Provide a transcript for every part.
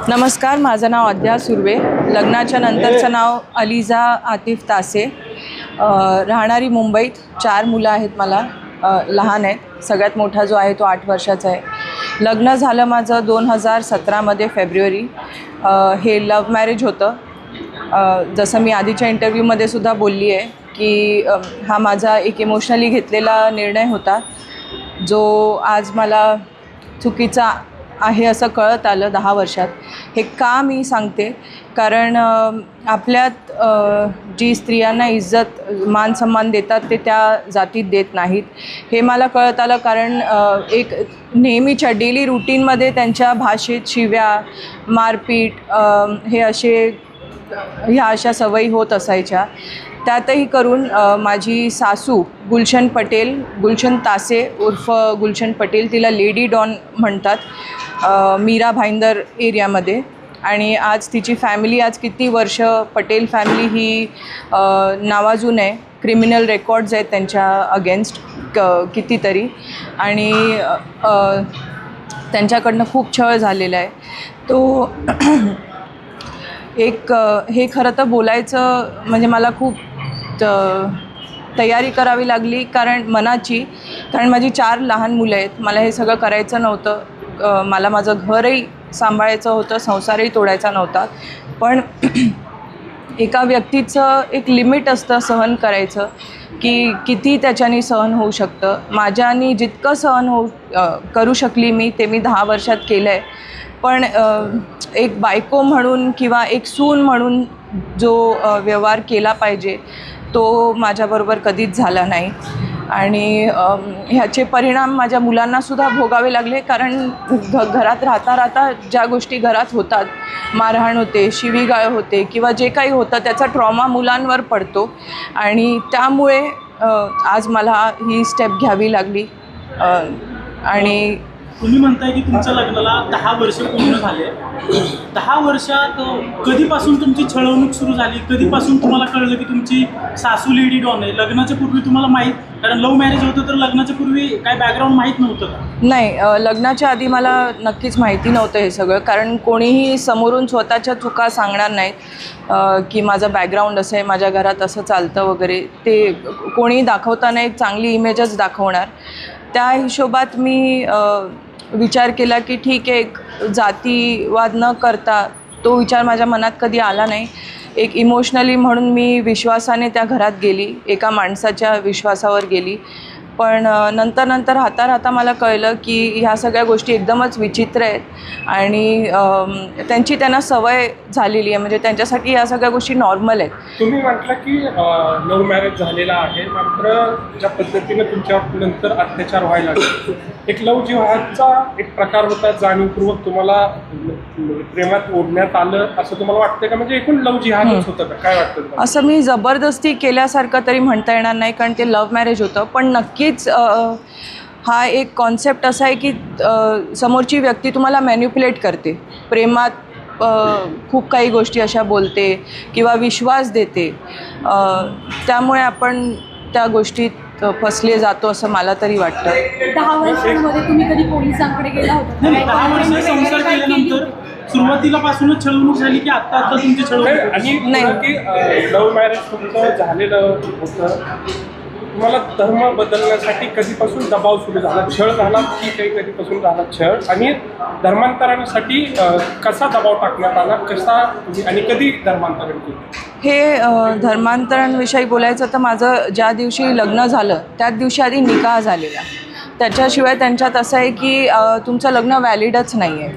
नमस्कार, माझं नाव अद्या सुर्वे. लग्नाच्या नंतरचं नाव अलिजा आतिफ तासे. राहणारी मुंबईत. 4 मुलं आहेत मला. लहान आहेत. सगळ्यात मोठा जो आहे तो 8 वर्षाचा आहे. लग्न झालं माझं 2017मध्ये फेब्रुवारी. हे लव्ह मॅरेज होतं. जसं मी आधीच्या इंटरव्ह्यूमध्ये सुद्धा बोलली आहे की हा माझा एक इमोशनली घेतलेला निर्णय होता, जो आज मला चुकीचा आहे असं कळत आलं 10 वर्षात. हे का मी सांगते, कारण आपल्यात जी स्त्रियांना इज्जत मान सन्मान देतात ते त्या जातीत देत नाहीत. हे मला कळत आलं कारण एक नेहमीच्या डेली रुटीनमध्ये त्यांच्या भाषेत शिव्या, मारपीट ह्या अशा सवयी होत असायच्या. त्यातही करून माझी सासू गुलशन पटेल, गुलशन तासे उर्फ गुलशन पटेल, तिला लेडी डॉन म्हणतात मीरा भाईंदर एरियामध्ये. आणि आज तिची फॅमिली आज किती वर्ष पटेल फॅमिली ही नावाजून आहे. क्रिमिनल रेकॉर्ड्स आहेत त्यांच्या अगेन्स्ट कितीतरी. आणि त्यांच्याकडनं खूप छळ झालेला आहे. तो हे खरं तर बोलायचं म्हणजे मला खूप तयारी करावी लागली कारण माझी 4 लहान मुलं आहेत. मला हे सगळं करायचं नव्हतं. मला माझं घरही सांभाळायचं होतं, संसारही तोडायचा नव्हता. पण एका व्यक्तीचं एक लिमिट असतं सहन करायचं, की किती त्याच्याने सहन होऊ शकतं. माझ्यानी जितकं सहन करू शकली ते मी 10 वर्षात केलं आहे. पण एक बायको म्हणून किंवा एक सून म्हणून जो व्यवहार केला पाहिजे तो माझ्याबरोबर कधीच झाला नाही. आणि ह्याचे परिणाम माझ्या मुलांनासुद्धा भोगावे लागले. कारण घरात राहता ज्या गोष्टी घरात होतात, मारहाण होते, शिवीगाळ होते किंवा जे काही होतं त्याचा ट्रॉमा मुलांवर पडतो. आणि त्यामुळे आज मला ही स्टेप घ्यावी लागली. आणि तुम्ही म्हणताय की तुमच्या लग्नाला 10 वर्ष पूर्ण झाले. 10 वर्षात कधीपासून तुमची छळवणूक सुरू झाली? कधीपासून तुम्हाला कळलं की तुमची सासू लेडी डॉन आहे? लग्नाच्या पूर्वी तुम्हाला माहीत, कारण लव्ह मॅरेज होतं तर लग्नाच्या पूर्वी काय बॅकग्राऊंड माहीत नव्हतं का? नाही, लग्नाच्या आधी मला नक्कीच माहिती नव्हतं हे सगळं. कारण कोणीही समोरून स्वतःच्या चुका सांगणार नाहीत की माझं बॅकग्राऊंड असं आहे, माझ्या घरात असं चालतं वगैरे. ते कोणी दाखवताना एक चांगली इमेजच दाखवणार. त्या हिशोबात मी विचार केला की ठीक आहे, एक जातीवाद न करता तो विचार माझ्या मनात कधी आला नाही. एक इमोशनली म्हणून मी विश्वासाने त्या घरात गेली, एका माणसाच्या विश्वासावर गेली. पण नंतर राहता मला कळलं की ह्या सगळ्या गोष्टी एकदमच विचित्र आहेत आणि त्यांना सवय झालेली आहे. म्हणजे त्यांच्यासाठी ह्या सगळ्या गोष्टी नॉर्मल आहेत. तुम्ही म्हटलं की लव्ह मॅरेज झालेला आहे, मात्र ज्या पद्धतीनं तुमच्यावर नंतर अत्याचार व्हायला लागले, एक लव्ह जिहादचा एक प्रकार होता, जाणीवपूर्वक तुम्हाला प्रेमात ओढण्यात आलं असं तुम्हाला वाटतं का? म्हणजे एकूण लव्ह जिहादच होतं का? काय वाटतं तुम्हाला? असं मी जबरदस्ती केल्यासारखं तरी म्हणता येणार नाही, कारण ते लव्ह मॅरेज होतं. पण नक्कीच हा एक कॉन्सेप्ट असा आहे की समोरची व्यक्ती तुम्हाला मॅन्युप्युलेट करते. प्रेमात खूप काही गोष्टी अशा बोलते किंवा विश्वास देते. त्यामुळे आपण त्या गोष्टीत फसले जातो असं मला तरी वाटतं. 10 वर्षांमध्ये तुम्ही कधी पोलिसांकडे गेला होता? 10 वर्ष संसार केल्यानंतर सुरुवातीला पासूनच छळवणूक झाली की आता तुमची छळवणूक? आणि की लव्ह मॅरेज तुमचं झालेलं होतं, तुम्हाला धर्म बदलण्यासाठी कधीपासून दबाव सुरू झाला? छळ झाला की काही कधीपासून झाला छळ? आणि धर्मांतरासाठी कसा दबाव टाकण्यात आला, कसा आणि कधी धर्मांतरण केलं? हे धर्मांतरणविषयी बोलायचं तर माझं ज्या दिवशी लग्न झालं त्याच दिवशी आधी निकाह झालेला. त्याच्याशिवाय त्यांच्यात असं आहे की तुमचं लग्न व्हॅलिडच नाही आहे.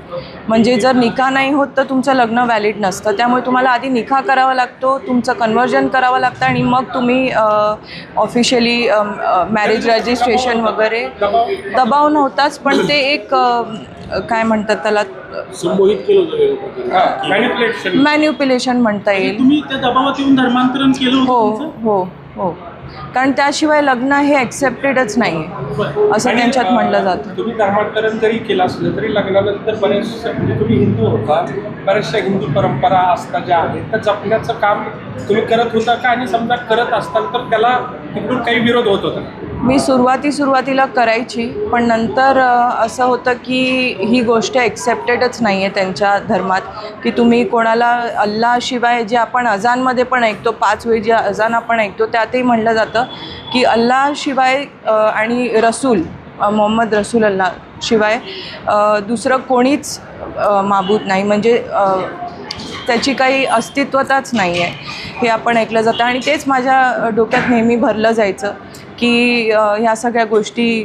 म्हणजे जर निकाह नाही होत तर तुमचं लग्न व्हॅलिड नसतं. त्यामुळे तुम्हाला आधी निकाह करावा लागतो, तुमचं कन्व्हर्जन करावं लागतं आणि मग तुम्ही ऑफिशियली मॅरेज रजिस्ट्रेशन वगैरे. दबाव नव्हताच, पण ते एक काय म्हणतात त्याला, संमोहित केलं, मॅन्युप्युलेशन म्हणता येईल. तुम्ही त्या दबावात येऊन धर्मांतरण केलं होतं? हो. कारण त्याशिवाय लग्न हे ॲक्सेप्टेडच नाही आहे असं त्यांच्यात म्हणलं जातं. तुम्ही धर्मांतरण जरी केलं असलं तरी लग्नानंतर बऱ्याचशा, म्हणजे तुम्ही हिंदू होता, बऱ्याचशा हिंदू परंपरा असतात ज्या आहेत त्या जपण्याचं काम तुम्ही करत होता का? आणि समजा करत असताल तर त्याला तिकडून काही विरोध होत होता? मी सुरुवातीला करायची, पण नंतर असं होतं की ही गोष्ट ॲक्सेप्टेडच नाही आहे त्यांच्या धर्मात, की तुम्ही कोणाला अल्लाशिवाय, जे आपण अजानमध्ये पण ऐकतो 5 वेळी जे अजान आपण ऐकतो त्यातही म्हटलं जातं की अल्लाशिवाय आणि रसूल मोहम्मद रसूल अल्लाह शिवाय दुसरं कोणीच माबूद नाही, म्हणजे त्याची काही अस्तित्वताच नाही आहे हे आपण ऐकलं जातं. आणि तेच माझ्या डोक्यात नेहमी भरलं जायचं की ह्या सगळ्या गोष्टी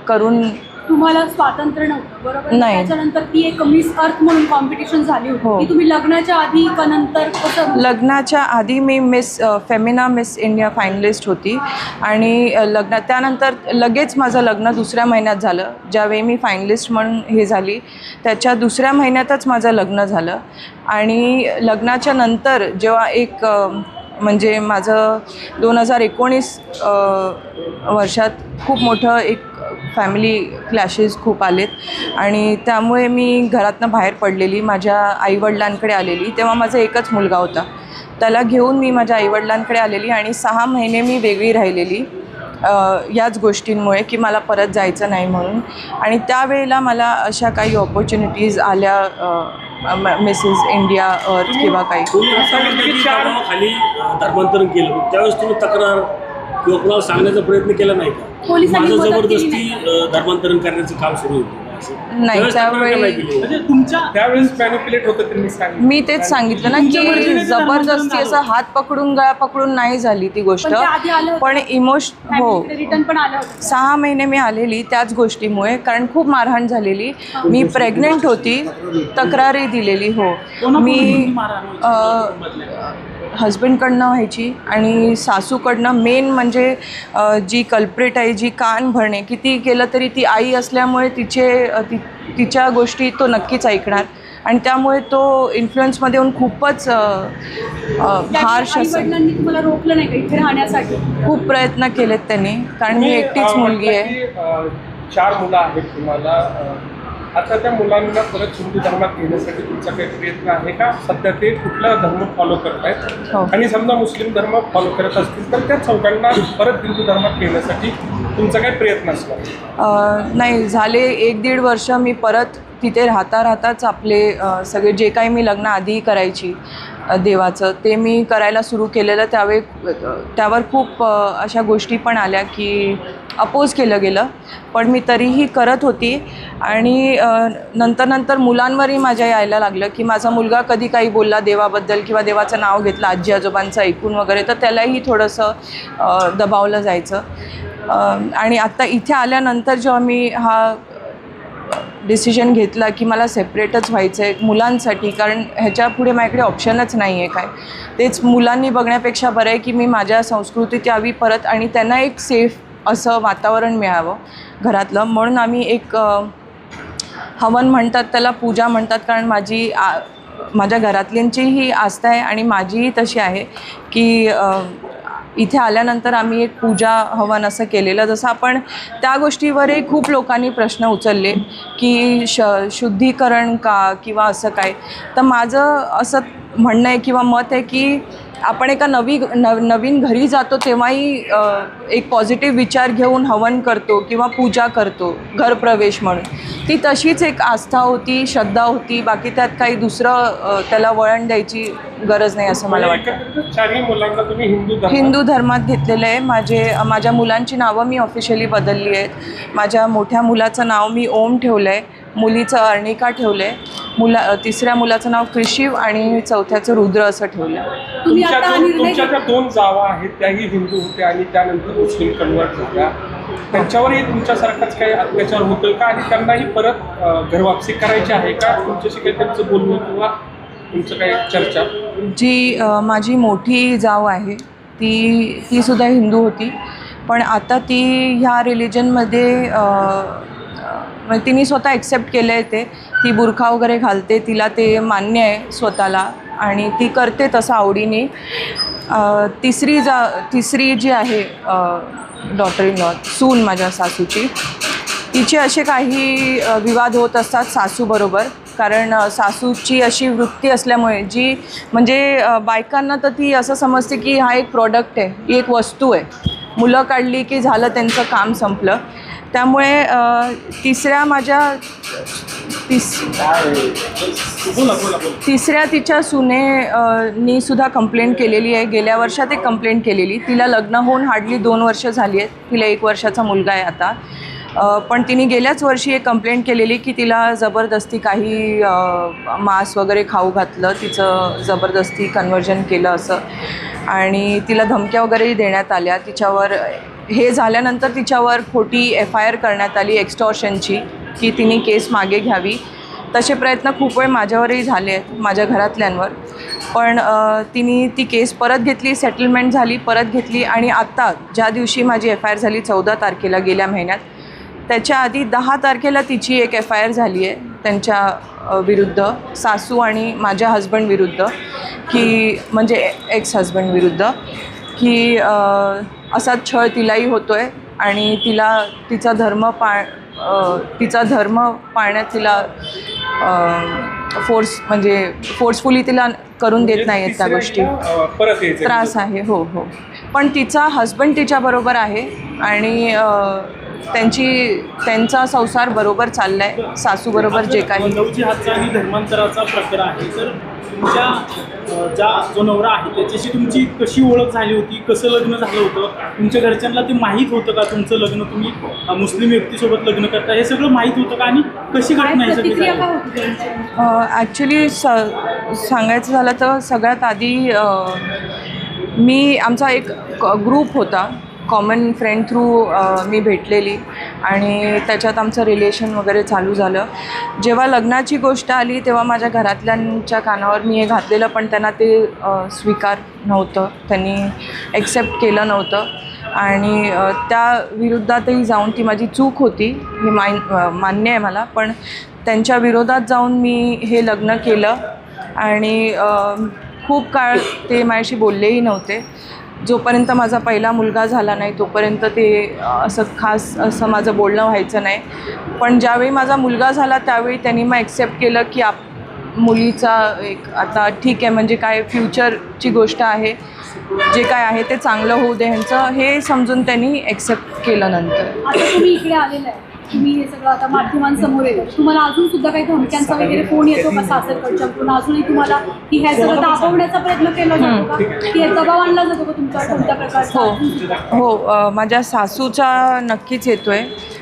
करून तुम्हाला स्वातंत्र्य नव्हतं बरोबर? नाही. त्याच्यानंतर ती एक मिस अर्थ म्हणून कॉम्पिटिशन झाली होती. हो. ती तुम्ही लग्नाच्या आधी का नंतर कसं? लग्नाच्या आधी मी फेमिना मिस इंडिया फायनलिस्ट होती आणि त्यानंतर लगेच माझं लग्न 2ऱ्या महिन्यात झालं. ज्यावेळी मी फायनलिस्ट म्हणून हे झाली त्याच्या 2ऱ्या महिन्यातच माझं लग्न झालं. आणि लग्नाच्या नंतर जेव्हा एक म्हणजे माझं 2019 वर्षात खूप मोठं एक फॅमिली क्लॅशेस खूप आलेत आणि त्यामुळे मी घरातनं बाहेर पडलेली, माझ्या आईवडिलांकडे आलेली. तेव्हा माझा एकच मुलगा होता, त्याला घेऊन मी माझ्या आईवडिलांकडे आलेली आणि 6 महिने मी वेगळी राहिलेली याच गोष्टींमुळे की मला परत जायचं नाही म्हणून. आणि त्यावेळेला मला अशा काही ऑपॉर्च्युनिटीज आल्या मिसेस इंडिया अर्थ किंवा काही. खाली धर्मांतरण केलं त्यावेळेस तुम्ही तक्रार किंवा कोणाला सांगण्याचा प्रयत्न केला नाही का? पोलिसांनी माझं मदत केली जबरदस्ती धर्मांतरण करण्याचं काम सुरू होतं नाही, त्यावेळी म्हणजे तुमच्या त्यावेळेस मॅनिप्युलेट होतं त्यांनी सांगितलं. मी तेच सांगितलं ना की जबरदस्ती असं हात पकडून गळा पकडून नाही झाली ती गोष्ट, पण त्या आधी आलं होतं. पण हो रिटर्न पण आलं होतं. 6 महिने मी आलेली त्याच गोष्टीमुळे, कारण खूप मारहाण झालेली. मी प्रेग्नेंट होती, तक्रारी दिलेली. हो, मी हजबंडकडनं व्हायची आणि सासूकडनं. मेन म्हणजे जी कल्प्रेट आहे, जी कान भरणे, किती केलं तरी ती आई असल्यामुळे तिच्या गोष्टी तो नक्कीच ऐकणार आणि त्यामुळे तो इन्फ्लुएन्समध्ये येऊन खूपच हार्श असं. आईवडिलांनी तुम्हाला रोखलं नाही का इथे राहण्यासाठी? खूप प्रयत्न केलेत त्यांनी, कारण मी एकटीच मुलगी आहे. 4 मुलं आहेत तुम्हाला. आता त्या मुलांना परत हिंदू धर्मात घेण्यासाठी तुमचा काही प्रयत्न आहे का? सध्या ते कुठला धर्म फॉलो करतायत हो. आणि समजा मुस्लिम धर्म फॉलो करत असतील तर त्या चौघांना परत हिंदू धर्मात घेण्यासाठी तुमचा काही प्रयत्न असणार? नाही, झाले 1-1.5 वर्ष मी परत तिथे राहताच आपले सगळे जे काही मी लग्नाआधी करायची देवाचं ते मी करायला सुरू केलेलं. त्यावर खूप अशा गोष्टी पण आल्या की अपोज केलं गेलं, पण मी तरीही करत होती. आणि नंतर मुलांवरही माझ्या यायला लागलं की माझा मुलगा कधी काही बोलला देवाबद्दल किंवा देवाचं नाव घेतलं आजी आजोबांचं ऐकून वगैरे, तर त्यालाही थोडंसं दबावलं जायचं. आणि आत्ता इथे आल्यानंतर जेव्हा मी हा डिसिजन घेतला की मला सेपरेटच व्हायचं आहे मुलांसाठी, कारण ह्याच्या पुढे माझ्याकडे ऑप्शनच नाही आहे काय. तेच मुलांनी बघण्यापेक्षा बरं आहे की मी माझ्या संस्कृतीत यावी परत आणि त्यांना एक सेफ असं वातावरण मिळावं घरातलं. म्हणून आम्ही एक हवन म्हणतात त्याला, पूजा म्हणतात, कारण माझ्या घरातल्यांचीही आस्था आहे आणि माझीही तशी आहे की इथे आल्यानंतर आम्ही एक पूजा हवन असं केलेलं. जसं आपण त्या गोष्टीवरही खूप लोकांनी प्रश्न उचलले की शुद्धीकरण का किंवा असं काय. तर माझं असं म्हणणं आहे किंवा मत आहे की आपण एका नवीन घरी जातो तेव्हाही एक पॉझिटिव्ह विचार घेऊन हवन करतो किंवा पूजा करतो घरप्रवेश म्हणून. ती तशीच एक आस्था होती, श्रद्धा होती. बाकी त्यात काही दुसरं त्याला वळण द्यायची गरज नाही असं मला वाटतं. 4 मुलांना तुम्ही हिंदू धर्मात घेतलेलं आहे. माझ्या मुलांची नावं मी ऑफिशियली बदलली आहेत. माझ्या मोठ्या मुलाचं नाव मी ओम ठेवलं आहे, मुलीचं अर्णिका ठेवलं आहे, 3ऱ्या मुलाचं नाव कृषिव आणि 4थ्याचं रुद्र असं ठेवलं आहे. तुमच्या ज्या 2 जावा आहेत त्याही हिंदू होत्या आणि त्यानंतर मुस्लिम कन्वर्ट झाल्या, त्यांच्यावरही तुमच्यासारखाच काही अत्याचार होतोय का आणि त्यांनाही परत घरवापसी करायची आहे का? तुमच्याशी काही त्यांचं बोलणं किंवा तुमचं काही चर्चा? जी माझी मोठी जाव आहे ती सुद्धा हिंदू होती, पण आता ती ह्या रिलिजनमध्ये तिने स्वतः ॲक्सेप्ट केलं आहे. ती बुरखा वगैरे घालते, तिला ते मान्य आहे स्वतःला आणि ती करते तसं आवडीने. तिसरी जी आहे डॉटर इन लॉ, सून माझ्या सासूची, तिचे असे काही विवाद होत असतात सासूबरोबर, कारण सासूची अशी वृत्ती असल्यामुळे जी म्हणजे बायकांना तर ती असं समजते की हा एक प्रॉडक्ट आहे, ही एक वस्तू आहे. मुलं काढली की झालं त्यांचं काम संपलं. त्यामुळे तिसऱ्या तिच्या नी सुद्धा कंप्लेंट केलेली आहे. गेल्या वर्षात एक कंप्लेंट केलेली. तिला लग्न होऊन हार्डली 2 वर्ष झाली आहेत. तिला 1 वर्षाचा मुलगा आहे आता. पण तिने गेल्याच वर्षी एक कंप्लेंट केलेली की तिला जबरदस्ती काही मांस वगैरे खाऊ घातलं, तिचं जबरदस्ती कन्व्हर्जन केलं असं, आणि तिला धमक्या वगैरेही देण्यात आल्या. तिच्यावर हे झाल्यानंतर तिच्यावर खोटी FIR करण्यात आली एक्स्टॉर्शनची, की तिने केस मागे घ्यावी. तसे प्रयत्न खूप वेळ माझ्यावरही झाले आहेत, माझ्या घरातल्यांवर. पण तिने ती केस परत घेतली, सेटलमेंट झाली, परत घेतली. आणि आत्ता ज्या दिवशी माझी FIR झाली 14 तारखेला गेल्या महिन्यात, त्याच्या आधी 10 तारखेला तिची एक FIR झाली आहे त्यांच्या विरुद्ध, सासू आणि माझ्या हजबंड विरुद्ध, की म्हणजे एक्स हजबंड विरुद्ध, की असाच छळ तिलाही होतो आहे आणि तिचा धर्म पाळण्यात तिला फोर्सफुली तिला करून देत नाही आहेत त्या गोष्टी, त्रास आहे. हो. पण तिचा हजबंड तिच्याबरोबर आहे आणि त्यांचा संसार बरोबर चालला आहे, सासूबरोबर जे काही. लवजिहादचा आणि धर्मांतराचा प्रकार आहे. तर तुमच्या जो नवरा आहे त्याच्याशी तुमची कशी ओळख झाली होती, कसं लग्न झालं होतं, तुमच्या घरच्यांना ते माहीत होतं का तुमचं लग्न तुम्ही मुस्लिम व्यक्तीसोबत लग्न करता, हे सगळं माहीत होतं का, आणि कशी घटना हे सगळी झाली? ॲक्च्युली सांगायचं झालं तर सगळ्यात आधी आमचा एक ग्रुप होता, कॉमन फ्रेंड थ्रू मी भेटलेली, आणि त्याच्यात आमचं रिलेशन वगैरे चालू झालं. जेव्हा लग्नाची गोष्ट आली तेव्हा माझ्या घरातल्यांच्या कानावर मी हे घातलेलं, पण त्यांना ते स्वीकार नव्हतं, त्यांनी ॲक्सेप्ट केलं नव्हतं. आणि त्या विरोधातही जाऊन, ती माझी चूक होती हे मान्य आहे मला, पण त्यांच्या विरोधात जाऊन मी हे लग्न केलं. आणि खूप काळ ते माझ्याशी बोललेही नव्हते. जोपर्यंत माझा पहिला मुलगा झाला नाही तोपर्यंत ते असं खास असं माझं बोलणं व्हायचं नाही. पण ज्यावेळी माझा मुलगा झाला त्यावेळी त्यांनी मग ॲक्सेप्ट केलं की मुलीचा एक आता ठीक आहे, म्हणजे काय फ्युचरची गोष्ट आहे, जे काय आहे ते चांगलं होऊ दे ह्यांचं, हे समजून त्यांनी ॲक्सेप्ट केलं. नंतर आता तुम्ही इकडे आलेलं आहे, तुम्ही हे सगळं आता माध्यमांसमोर येतं, तुम्हाला अजून सुद्धा काही धमक्यांचा वगैरे फोन येतो का सासरकडच्याकडून? अजूनही तुम्हाला की हे सगळं दाबवण्याचा प्रयत्न केला जातो का, की दबाव आणला जातो का तुमच्यावर कोणत्या प्रकारचा? हो, माझ्या सासूचा नक्कीच येतो आहे.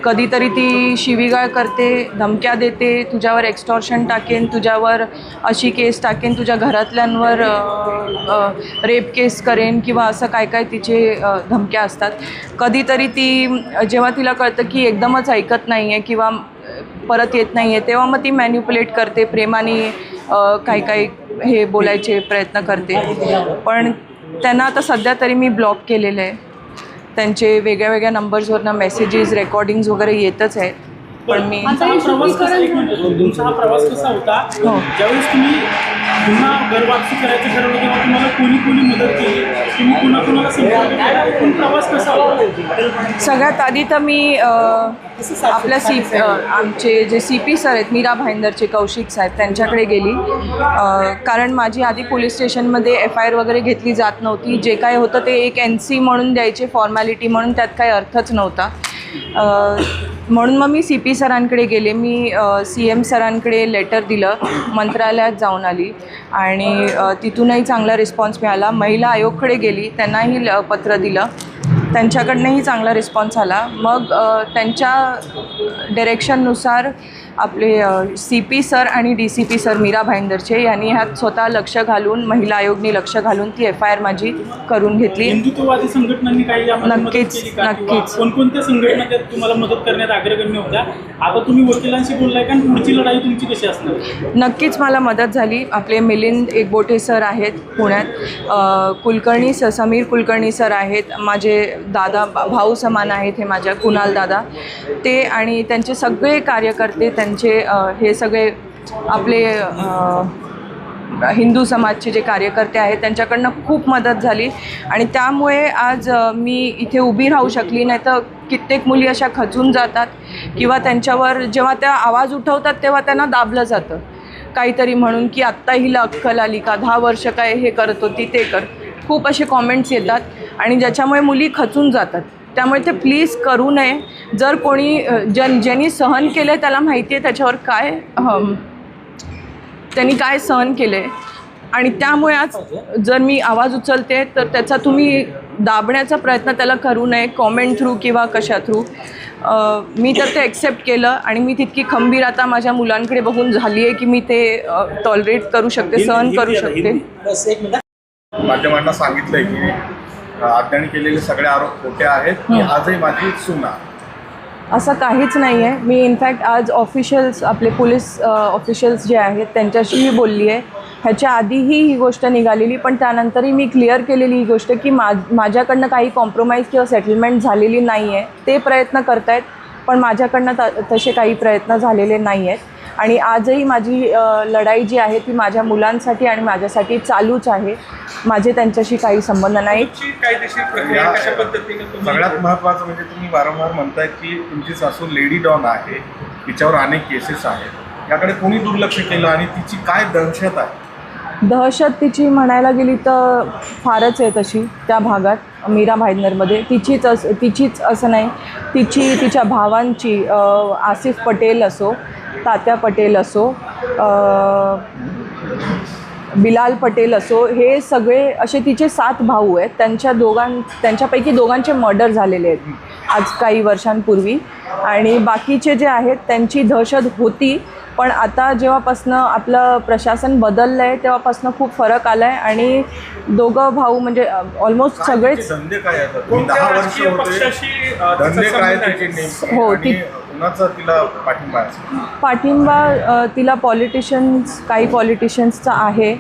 कधीतरी ती शिवीगाळ करते, धमक्या देते, तुझ्यावर एक्स्टॉर्शन टाकेन, तुझ्यावर अशी केस टाकेन, तुझ्या घरातल्यांवर रेप केस करेन, किंवा असं काय काय तिचे धमक्या असतात. कधीतरी ती जेव्हा तिला कळतं की एकदमच ऐकत नाही आहे किंवा परत येत नाही आहे, तेव्हा मग ती मॅन्युप्युलेट करते, प्रेमाने काही काही हे बोलायचे प्रयत्न करते. पण त्यांना आता सध्या तरी मी ब्लॉक केलेलं आहे. त्यांचे वेगळ्या वेगळ्या नंबर्सवरनं मेसेजेस, रेकॉर्डिंग्स वगैरे येतच आहेत. पण मी तुमचा हा प्रवास कसा होता? ज्यावेळेस तुम्ही पुन्हा घर वापसी करायचं ठरवलं तेव्हा तुम्हाला कोणी मदत केली, तुम्ही कुणाला संपर्क केला, प्रवास कसा होता? सगळ्यात आधी तर मी आपल्या आमचे जे CP सर आहेत, मीरा भाईंदरचे कौशिक साहेब, त्यांच्याकडे गेली. कारण माझी आधी पोलीस स्टेशनमध्ये FIR वगैरे घेतली जात नव्हती. जे काय होतं ते एक NC म्हणून द्यायचे, फॉर्मॅलिटी म्हणून, त्यात काही अर्थच नव्हता. म्हणून मग मी CP सरांकडे गेले. मी CM सरांकडे लेटर दिलं, मंत्रालयात जाऊन आली आणि तिथूनही चांगला रिस्पॉन्स मिळाला. महिला आयोगकडे गेली, त्यांनाही पत्र दिलं, त्यांच्याकडनंही चांगला रिस्पॉन्स आला. मग त्यांच्या डिरेक्शननुसार आपले CP सर आणि DCP सर मीरा भाईंदरचे यांनी ह्यात स्वतः लक्ष घालून, महिला आयोगने लक्ष घालून ती FIR माझी करून घेतली. हिंदुत्ववादी संघटनांनी काही नक्कीच. कोणकोणत्या संघटना त्यात तुम्हाला मदत करण्यात अग्रगण्य होत्या? आता तुम्ही वकिलांशी बोललाय का, पुढची लढाई तुमची कशी असणार? नक्कीच मला मदत झाली. आपले मिलिंद एकबोटे सर आहेत पुण्यात, समीर कुलकर्णी सर आहेत, माझे दादा भाऊ समान आहेत हे माझ्या, कुणाल दादा, ते आणि त्यांचे सगळे कार्यकर्ते, त्यांचे हे सगळे आपले हिंदू समाजचे जे कार्यकर्ते आहेत त्यांच्याकडनं खूप मदत झाली. आणि त्यामुळे आज मी इथे उभी राहू शकली. नाही तर कित्येक मुली अशा खचून जातात किंवा त्यांच्यावर जेव्हा त्या आवाज उठवतात तेव्हा त्यांना दाबलं जातं काहीतरी म्हणून, की आत्ता हिला अक्कल आली का, 10 वर्ष काय हे करत होती ते कर. खूप असे कॉमेंट्स येतात. आणि ज्याच्यामुळे मुली खचून जातात. त्यामुळे ते प्लीज करू नये. जर कोणी ज्यांनी सहन केलं आहे त्याला माहिती आहे त्याच्यावर काय त्यांनी काय सहन केलं आहे, आणि त्यामुळे आज जर मी आवाज उचलते तर त्याचा तुम्ही दाबण्याचा प्रयत्न त्याला करू नये, कॉमेंट थ्रू किंवा कशा थ्रू. मी तर ते ॲक्सेप्ट केलं आणि मी तितकी खंबीर आता माझ्या मुलांकडे बघून झाली आहे की मी ते टॉलरेट करू शकते, सहन करू शकते. माध्यमांना सांगितलंय की आज्ञाने केलेले सगळे आरोप खोटे आहेत, की आजही माझी सून आहे. असं काहीच नाही आहे. मी इनफॅक्ट आज ऑफिशियल्स, आपले पोलीस ऑफिशियल्स जे आहेत त्यांच्याशीही बोलली आहे. ह्याच्या आधीही ही गोष्ट निघालेली, पण त्यानंतरही मी क्लिअर केलेली ही गोष्ट की माझ्याकडनं काही कॉम्प्रोमाइज किंवा सेटलमेंट झालेली नाही आहे. ते प्रयत्न करत आहेत, पण माझ्याकडनं तसे काही प्रयत्न झालेले नाही आहेत. आणि आजही माझी लढाई जी आहे ती माझ्या मुलांसाठी आणि माझ्यासाठी चालूच आहे. माझे त्यांच्याशी काही संबंध नाही. कायदेशीर प्रक्रिया कशा पद्धतीने सगळ्यात महत्त्वाचं म्हणजे तुम्ही वारंवार म्हणताय की तुमची सासू लेडी डॉन आहे, तिच्यावर अनेक केसेस आहेत, याकडे कोणी दुर्लक्ष केलं आणि तिची काय दहशत आहे? दहशत तिची म्हणायला गेली तर फारच आहे तशी त्या भागात मीरा भाईंदरमध्ये. तिचीच असं नाही, तिच्या भावांची आसिफ पटेल असो, तात्या पटेल असो, बिलाल पटेल असो, हे सगळे असे तिचे 7 भाऊ आहेत. त्यांच्यापैकी दोघांचे मर्डर झालेले आहेत आज काही वर्षांपूर्वी. आणि बाकीचे जे आहेत त्यांची दहशत होती, पण आता जेव्हापासनं आपलं प्रशासन बदललं आहे तेव्हापासनं खूप फरक आला आहे. आणि दोघं भाऊ म्हणजे ऑलमोस्ट सगळेच धंदे काय आहेत? 10 वर्ष होते, धंदे काय तिचे नेमके? हो, आणि कुणाचा तिला पाठिंबा आहे? पाठिंबा तिला काही पॉलिटिशियन्सचा आहे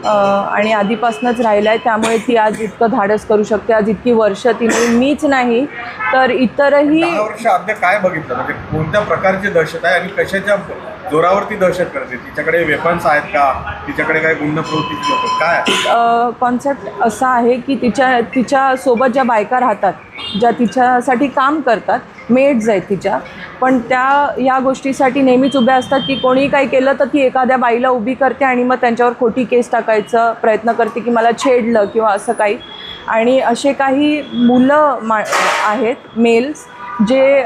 आणि आधीपासूनच राहिला आहे. त्यामुळे ती आज इतकं धाडस करू शकते. आज इतकी वर्ष तिने, मीच नाही तर इतरही 10 वर्ष अद्याप काय बघितलं, म्हणजे कोणत्या प्रकारची दहशत आहे आणि कशाच्या जोरावरती दहशत करते? तिच्याकडे वेपन्स आहेत का? तिच्याकडे काय गुन्हा प्रवृत्तीची लोक काय? कॉन्सेप्ट असा आहे की तिच्यासोबत ज्या बायका राहतात, ज्या तिच्यासाठी काम करतात, मेड्स आहेत तिच्या, पण त्या या गोष्टीसाठी नेहमीच उभ्या असतात की कोणी काही केलं तर ती एखाद्या बाईला उभी करते आणि मग त्यांच्यावर खोटी केस टाकायचा प्रयत्न करते की मला छेडलं किंवा असं काही. आणि असे काही मुलं आहेत मेल्स जे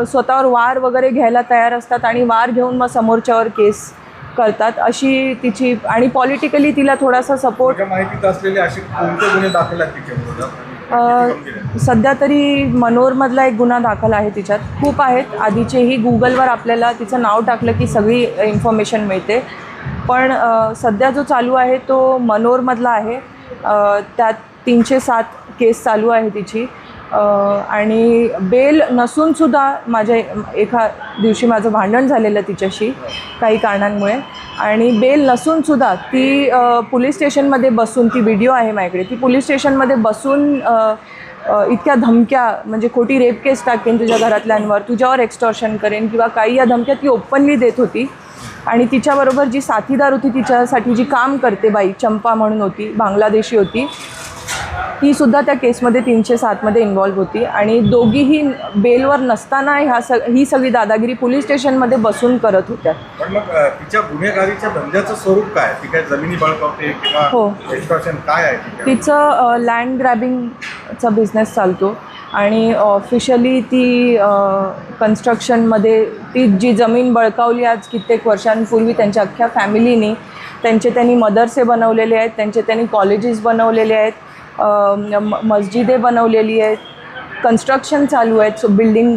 स्वतःवर वार वगैरे घ्यायला तयार असतात आणि वार घेऊन मग समोरच्यावर केस करतात. अशी तिची, आणि पॉलिटिकली तिला थोडासा सपोर्ट. माहितीत असलेले असे कोणते गुन्हे दाखल आहेत तिच्याबरोबर? सध्या तरी मनोरमधला एक गुन्हा दाखल आहे तिच्यात. खूप आहेत आधीचेही. गुगलवर आपल्याला तिचं नाव टाकलं की सगळी इन्फॉर्मेशन मिळते. पण सध्या जो चालू आहे तो मनोरमधला आहे. त्यात 307 केस चालू आहे तिची. आणि बेल नसूनसुद्धा एका दिवशी माझं भांडण झालेलं तिच्याशी काही कारणांमुळे, आणि बेल नसूनसुद्धा ती पोलीस स्टेशनमध्ये बसून, ती व्हिडिओ आहे माझ्याकडे, ती पोलीस स्टेशनमध्ये बसून इतक्या धमक्या, म्हणजे खोटी रेप केस टाकेन तुझ्या घरातल्यांवर, तुझ्यावर एक्स्टॉर्शन करेन किंवा काही, या धमक्या ती ओपनली देत होती. आणि तिच्याबरोबर जी साथीदार होती, तिच्यासाठी जी काम करते बाई, चंपा म्हणून होती, बांगलादेशी होती, ती सुद्धा त्या केसमध्ये 307मध्ये इन्व्हॉल्व होती. आणि दोघीही बेलवर नसताना ही सगळी दादागिरी पोलीस स्टेशनमध्ये बसून करत होत्या. पण मग तिच्या गुन्हेगारीच्या धंद्याचं स्वरूप काय? ती काय जमिनी बळकावते किंवा एक्स्ट्रॉशन काय आहे? तिचं लँड ग्रॅबिंगचा बिझनेस चालतो आणि ऑफिशियली ती कन्स्ट्रक्शनमध्ये ती जी जमीन बळकावली आज कित्येक वर्षांपूर्वी त्यांच्या अख्ख्या फॅमिलीनी, त्यांनी मदरसे बनवलेले आहेत, त्यांनी कॉलेजेस बनवलेले आहेत, मस्जिदे बनवलेली आहेत, कन्स्ट्रक्शन चालू आहेत, सो बिल्डिंग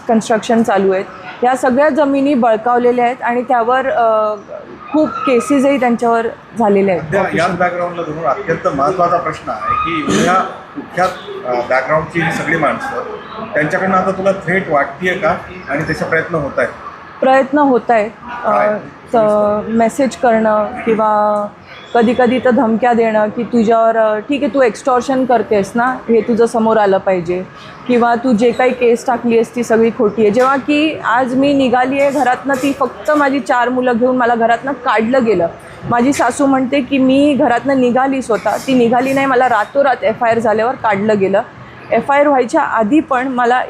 कन्स्ट्रक्शन चालू आहेत. या सगळ्या जमिनी बळकावलेल्या आहेत आणि त्यावर खूप केसेसही त्यांच्यावर झालेल्या आहेत. याच बॅकग्राऊंडला धरून अत्यंत महत्त्वाचा प्रश्न आहे की या कुख्यात बॅकग्राऊंडची ही सगळी माणसं, त्यांच्याकडनं आता तुला थ्रेट वाटते का आणि त्याचे प्रयत्न होत आहेत? प्रयत्न होत आहेत. मेसेज करणं किंवा कधी कधी तर धमक्या देणं की तुझ्यावर, ठीक आहे तू एक्स्टॉर्शन करतेस ना, हे तुझं समोर आलं पाहिजे, किंवा तू जे काही केस टाकली आहेस ती सगळी खोटी आहे. जेव्हा की आज मी निघाली आहे घरातनं, ती फक्त माझी 4 मुलं घेऊन मला घरातनं काढलं गेलं. माझी सासू म्हणते की मी घरातनं निघाली, स्वतः ती निघाली नाही, मला रातोरात FIR झाल्यावर काढलं गेलं. FIR व्हायच्या आधी पण मला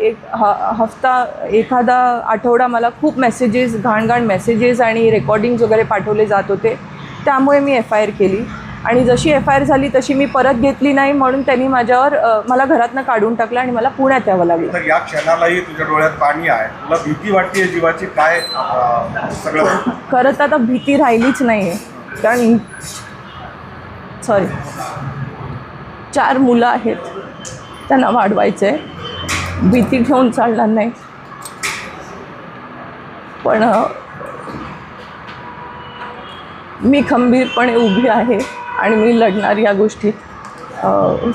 एखादा आठवडा मला खूप मेसेजेस, घाणघाण मेसेजेस आणि रेकॉर्डिंग्स वगैरे पाठवले जात होते. त्यामुळे मी FIR केली. आणि जशी FIR झाली तशी मी परत घेतली नाही, म्हणून त्यांनी मला घरातनं काढून टाकलं आणि मला पुण्यात यावं लागलं. तर या क्षणालाही तुझ्या डोळ्यात पाणी आहे, तुला भीती वाटते जीवाची काय सगळं? खरं तर आता भीती राहिलीच नाही आहे, कारण 4 मुलं आहेत, त्यांना वाढवायचं आहे, भीती ठेवून चालणार नाही. पण मी खंबीरपणे उभी आहे आणि मी लढणार या गोष्टीत,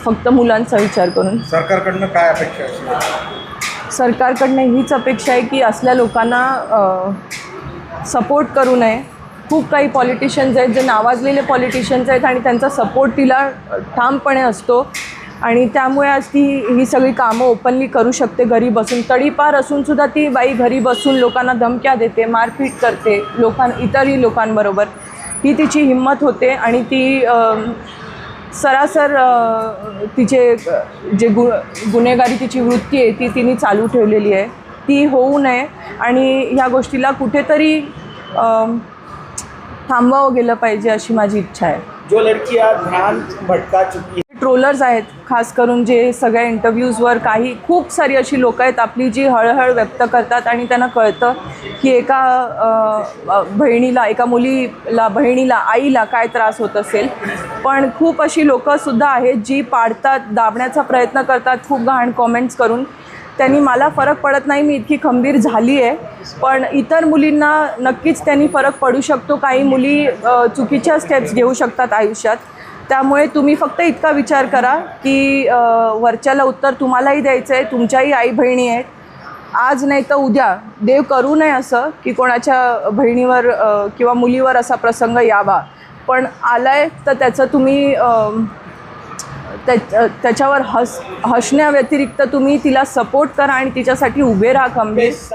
फक्त मुलांचा विचार करून. सरकारकडनं काय अपेक्षा आहे? सरकारकडनं हीच अपेक्षा आहे की असल्या लोकांना सपोर्ट करू नये. खूप काही पॉलिटिशियन्स आहेत जे नावाजलेले पॉलिटिशियन्स आहेत आणि त्यांचा सपोर्ट तिला ठामपणे असतो आणि त्यामुळे आज ती ही सगळी कामं ओपनली करू शकते घरी बसून. तडीपार असूनसुद्धा ती बाई घरी बसून लोकांना धमक्या देते, मारपीट करते इतरही लोकांबरोबर. ही तिची हिंमत होते आणि ती सरासर तिचे जे गुन्हेगारी तिची वृत्ती आहे ती तिने चालू ठेवलेली आहे. ती होऊ नये आणि ह्या गोष्टीला कुठेतरी थांबवावं गेलं पाहिजे अशी माझी इच्छा आहे. जो लड़की आज ध्यान भटका चुकी ट्रोलर्स आहेत खास करून, जे सगळ्या इंटरव्ह्यूजवर खूप सारी अशी लोकं आहेत आपली जी हळहळ व्यक्त करतात आणि त्यांना कळतं की एका बहिणीला आईला काय त्रास होत असेल. पण खूप अशी लोकंसुद्धा आहेत जी पाडतात, दाबण्याचा प्रयत्न करतात खूप घाण कॉमेंट्स करून. त्यांनी मला फरक पडत नाही, मी इतकी खंबीर झाली आहे, पण इतर मुलींना नक्कीच त्यांनी फरक पडू शकतो. काही मुली चुकीच्या स्टेप्स घेऊ शकतात आयुष्यात. त्यामुळे तुम्ही फक्त इतका विचार करा की वरच्याला उत्तर तुम्हालाही द्यायचं आहे, तुमच्याही आई बहिणी आहेत. आज नाही तर उद्या देव करू नये असं की कोणाच्या बहिणीवर किंवा मुलीवर असा प्रसंग यावा, पण आलाय तर त्याचं तुम्ही त्याच्यावर हसण्याव्यतिरिक्त तुम्ही तिला सपोर्ट करा आणि तिच्यासाठी उभे राहा खंबीर.